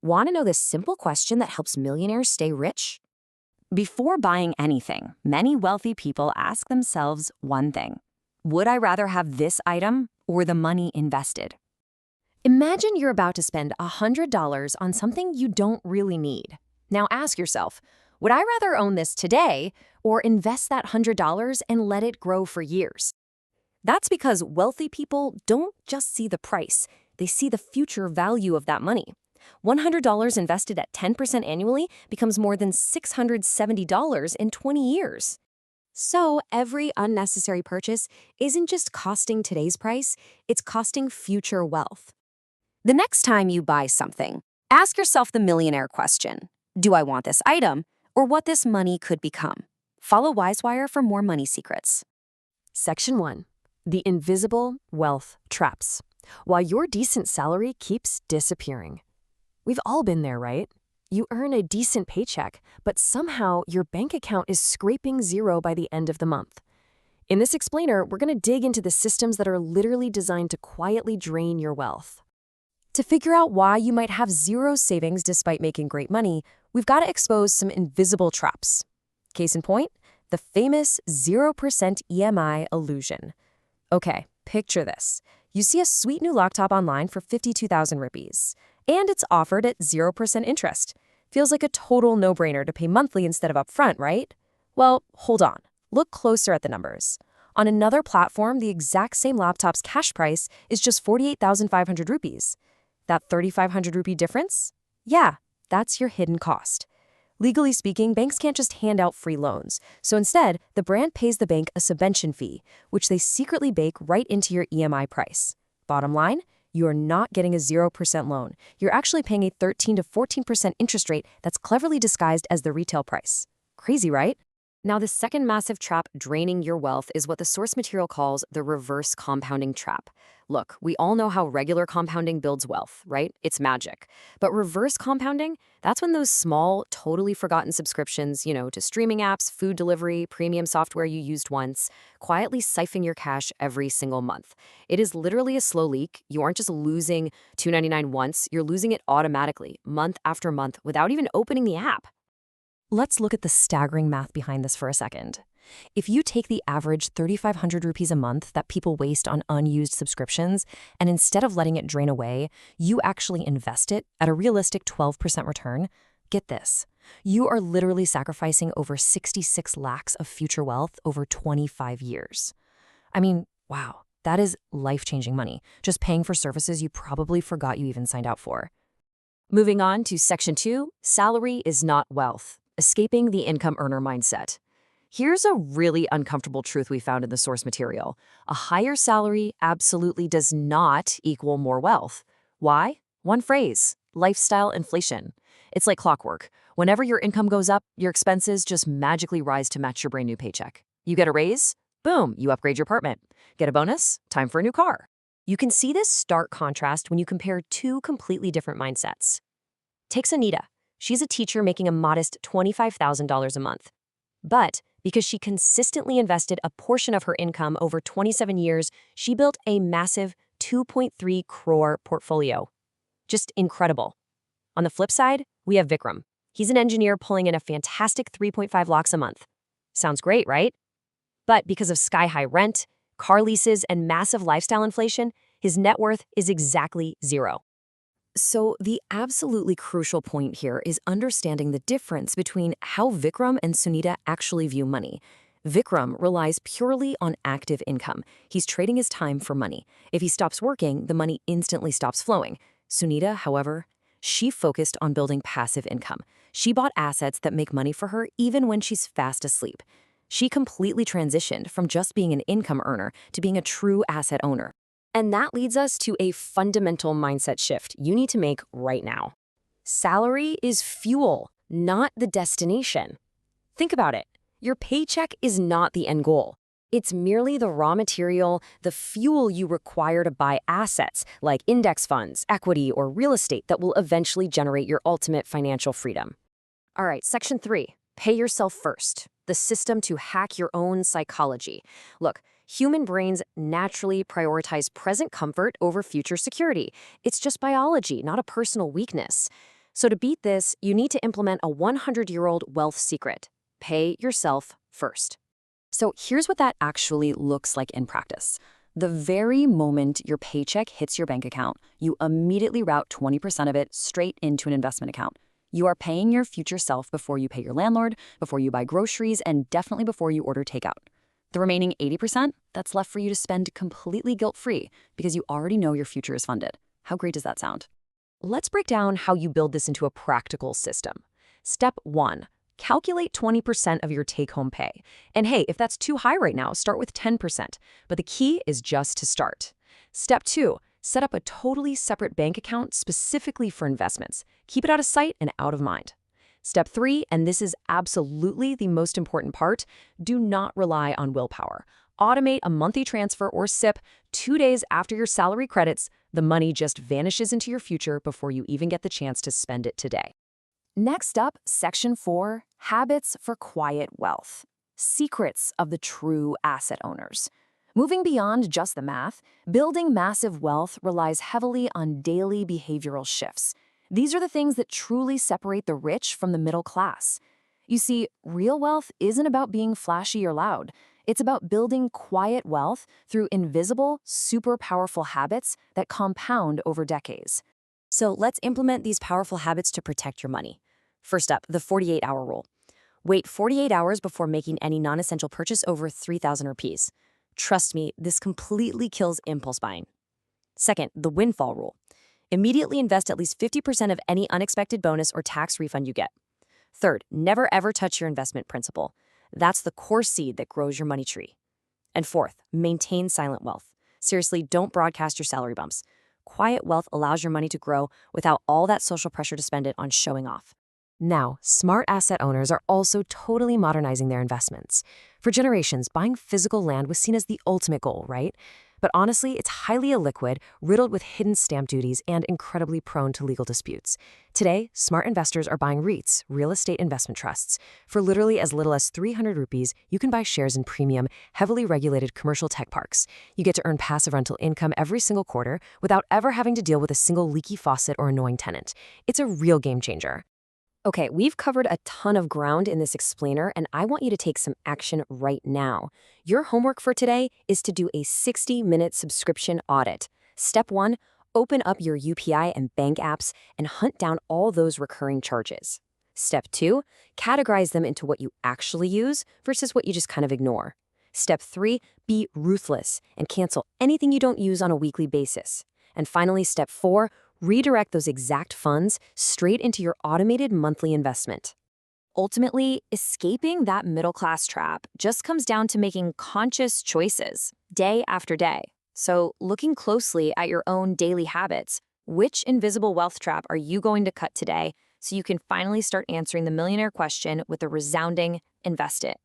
Want to know this simple question that helps millionaires stay rich? Before buying anything, many wealthy people ask themselves one thing. Would I rather have this item or the money invested? Imagine you're about to spend $100 on something you don't really need. Now ask yourself, would I rather own this today or invest that $100 and let it grow for years? That's because wealthy people don't just see the price, they see the future value of that money. $100 invested at 10% annually becomes more than $670 in 20 years. So every unnecessary purchase isn't just costing today's price, it's costing future wealth. The next time you buy something, ask yourself the millionaire question. Do I want this item or what this money could become? Follow Wisewire for more money secrets. Section 1. The invisible wealth traps. While your decent salary keeps disappearing. We've all been there, right? You earn a decent paycheck, but somehow your bank account is scraping zero by the end of the month. In this explainer, we're going to dig into the systems that are literally designed to quietly drain your wealth. To figure out why you might have zero savings despite making great money, we've got to expose some invisible traps. Case in point, the famous 0% EMI illusion. Okay, picture this. You see a sweet new laptop online for 52,000 rupees, and it's offered at 0% interest. Feels like a total no-brainer to pay monthly instead of upfront, right? Well, hold on. Look closer at the numbers. On another platform, the exact same laptop's cash price is just 48,500 rupees. That 3,500 rupee difference? Yeah, that's your hidden cost. Legally speaking, banks can't just hand out free loans. So instead, the brand pays the bank a subvention fee, which they secretly bake right into your EMI price. Bottom line, you are not getting a 0% loan. You're actually paying a 13 to 14% interest rate that's cleverly disguised as the retail price. Crazy, right? Now, the second massive trap draining your wealth is what the source material calls the reverse compounding trap. Look, we all know how regular compounding builds wealth, right? It's magic. But reverse compounding, that's when those small, totally forgotten subscriptions, to streaming apps, food delivery, premium software you used once, quietly siphon your cash every single month. It is literally a slow leak. You aren't just losing $2.99 once, you're losing it automatically, month after month, without even opening the app. Let's look at the staggering math behind this for a second. If you take the average 3,500 rupees a month that people waste on unused subscriptions, and instead of letting it drain away, you actually invest it at a realistic 12% return, get this. You are literally sacrificing over 66 lakhs of future wealth over 25 years. I mean, wow, that is life-changing money, just paying for services you probably forgot you even signed out for. Moving on to Section 2, salary is not wealth. Escaping the income earner mindset. Here's a really uncomfortable truth we found in the source material. A higher salary absolutely does not equal more wealth. Why? One phrase, lifestyle inflation. It's like clockwork. Whenever your income goes up, your expenses just magically rise to match your brand new paycheck. You get a raise? Boom, you upgrade your apartment. Get a bonus? Time for a new car. You can see this stark contrast when you compare two completely different mindsets. Take Sunita. She's a teacher making a modest $25,000 a month. But because she consistently invested a portion of her income over 27 years, she built a massive 2.3 crore portfolio. Just incredible. On the flip side, we have Vikram. He's an engineer pulling in a fantastic 3.5 lakhs a month. Sounds great, right? But because of sky-high rent, car leases, and massive lifestyle inflation, his net worth is exactly zero. So the absolutely crucial point here is understanding the difference between how Vikram and Sunita actually view money. Vikram relies purely on active income. He's trading his time for money. If he stops working, the money instantly stops flowing. Sunita, however, she focused on building passive income. She bought assets that make money for her even when she's fast asleep. She completely transitioned from just being an income earner to being a true asset owner. And that leads us to a fundamental mindset shift you need to make right now. Salary is fuel, not the destination. Think about it. Your paycheck is not the end goal. It's merely the raw material, the fuel you require to buy assets like index funds, equity, or real estate that will eventually generate your ultimate financial freedom. All right, Section 3, pay yourself first, the system to hack your own psychology. Look, human brains naturally prioritize present comfort over future security. It's just biology, not a personal weakness. So to beat this, you need to implement a 100-year-old wealth secret. Pay yourself first. So here's what that actually looks like in practice. The very moment your paycheck hits your bank account, you immediately route 20% of it straight into an investment account. You are paying your future self before you pay your landlord, before you buy groceries, and definitely before you order takeout. The remaining 80%, that's left for you to spend completely guilt-free because you already know your future is funded. How great does that sound? Let's break down how you build this into a practical system. Step 1. Calculate 20% of your take-home pay. And hey, if that's too high right now, start with 10%. But the key is just to start. Step 2. Set up a totally separate bank account specifically for investments. Keep it out of sight and out of mind. Step 3, and this is absolutely the most important part, do not rely on willpower. Automate a monthly transfer or SIP 2 days after your salary credits. The money just vanishes into your future before you even get the chance to spend it today. Next up, Section 4, Habits for Quiet Wealth. Secrets of the true asset owners. Moving beyond just the math, building massive wealth relies heavily on daily behavioral shifts. These are the things that truly separate the rich from the middle class. You see, real wealth isn't about being flashy or loud. It's about building quiet wealth through invisible, super powerful habits that compound over decades. So let's implement these powerful habits to protect your money. First up, the 48-hour rule. Wait 48 hours before making any non-essential purchase over 3,000 rupees. Trust me, this completely kills impulse buying. Second, the windfall rule. Immediately invest at least 50% of any unexpected bonus or tax refund you get. Third, never ever touch your investment principal. That's the core seed that grows your money tree. And fourth, maintain silent wealth. Seriously, don't broadcast your salary bumps. Quiet wealth allows your money to grow without all that social pressure to spend it on showing off. Now, smart asset owners are also totally modernizing their investments. For generations, buying physical land was seen as the ultimate goal, right? But honestly, it's highly illiquid, riddled with hidden stamp duties, and incredibly prone to legal disputes. Today, smart investors are buying REITs, real estate investment trusts. For literally as little as 300 rupees, you can buy shares in premium, heavily regulated commercial tech parks. You get to earn passive rental income every single quarter without ever having to deal with a single leaky faucet or annoying tenant. It's a real game changer. Okay, we've covered a ton of ground in this explainer, and I want you to take some action right now. Your homework for today is to do a 60-minute subscription audit. Step 1, open up your UPI and bank apps and hunt down all those recurring charges. Step 2, categorize them into what you actually use versus what you just kind of ignore. Step 3, be ruthless and cancel anything you don't use on a weekly basis. And finally, Step 4, redirect those exact funds straight into your automated monthly investment. Ultimately, escaping that middle-class trap just comes down to making conscious choices, day after day. So, looking closely at your own daily habits, which invisible wealth trap are you going to cut today so you can finally start answering the millionaire question with a resounding invest it?